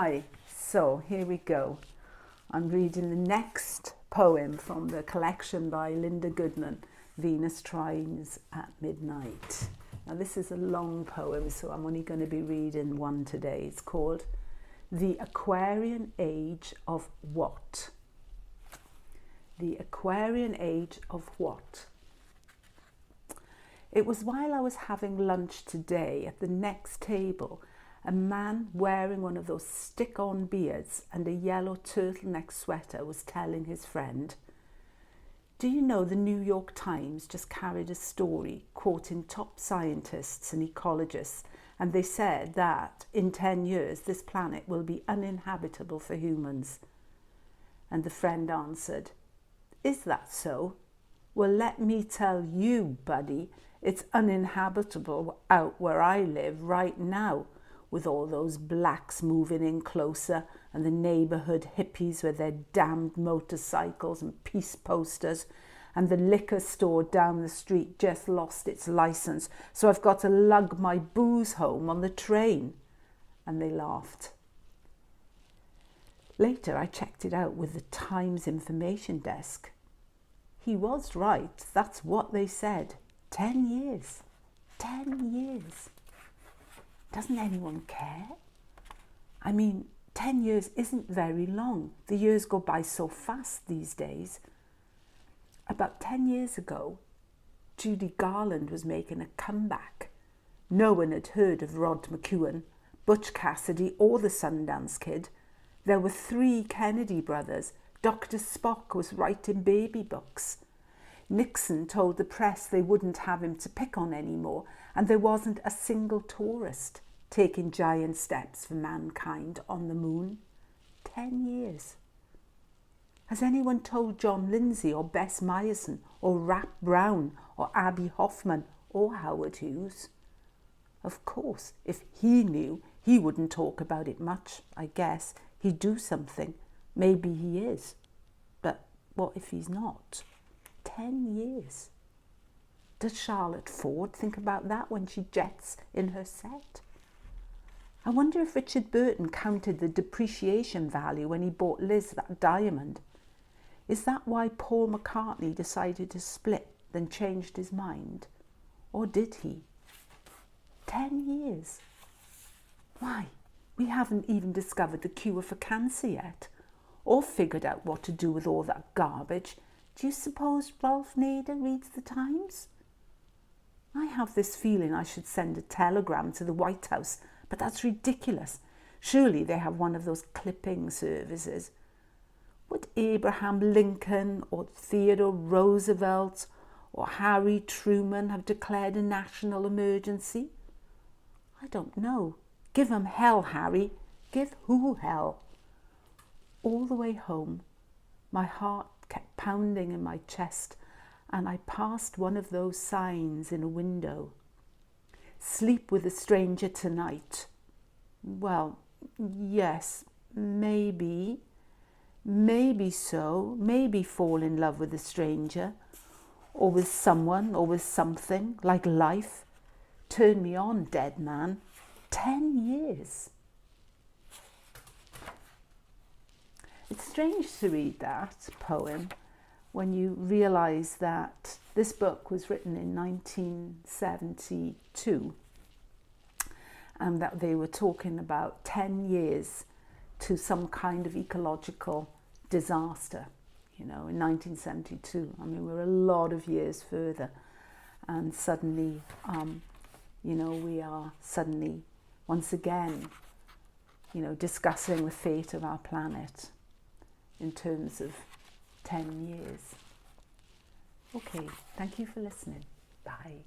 Hi, so here we go. I'm reading the next poem from the collection by Linda Goodman, Venus Trines at Midnight. Now this is a long poem, so I'm only going to be reading one today. It's called The Aquarian Age of What? The Aquarian Age of What? It was while I was having lunch today at the next table, a man wearing one of those stick-on beards and a yellow turtleneck sweater was telling his friend, "Do you know the New York Times just carried a story quoting top scientists and ecologists, and they said that in 10 years this planet will be uninhabitable for humans?" And the friend answered, "Is that so? Well, let me tell you, buddy, it's uninhabitable out where I live right now, with all those blacks moving in closer and the neighbourhood hippies with their damned motorcycles and peace posters, and the liquor store down the street just lost its licence, so I've got to lug my booze home on the train." And they laughed. Later I checked it out with the Times information desk. He was right, that's what they said. 10 years. 10 years. Doesn't anyone care? I mean, 10 years isn't very long. The years go by so fast these days. About 10 years ago, Judy Garland was making a comeback. No one had heard of Rod McEwen, Butch Cassidy, or the Sundance Kid. There were 3 Kennedy brothers. Dr. Spock was writing baby books. Nixon told the press they wouldn't have him to pick on anymore, and there wasn't a single tourist taking giant steps for mankind on the moon. 10 years. Has anyone told John Lindsay or Bess Meyerson or Rap Brown or Abby Hoffman or Howard Hughes? Of course, if he knew, he wouldn't talk about it much, I guess. He'd do something. Maybe he is. But what if he's not? 10 years. Does Charlotte Ford think about that when she jets in her set? I wonder if Richard Burton counted the depreciation value when he bought Liz that diamond. Is that why Paul McCartney decided to split, then changed his mind? Or did he? 10 years. Why, we haven't even discovered the cure for cancer yet, or figured out what to do with all that garbage. Do you suppose Ralph Nader reads the Times? I have this feeling I should send a telegram to the White House, but that's ridiculous. Surely they have one of those clipping services. Would Abraham Lincoln or Theodore Roosevelt or Harry Truman have declared a national emergency? I don't know. Give 'em hell, Harry. Give who hell? All the way home, my heart kept pounding in my chest, and I passed one of those signs in a window. "Sleep with a stranger tonight." Well, yes, maybe. Maybe so. Maybe fall in love with a stranger, or with someone, or with something, like life. Turn me on, dead man. 10 years. It's strange to read that poem when you realise that this book was written in 1972 and that they were talking about 10 years to some kind of ecological disaster, in 1972. I mean, we're a lot of years further, and suddenly, we are suddenly, once again, discussing the fate of our planet in terms of 10 years. Okay, thank you for listening. Bye.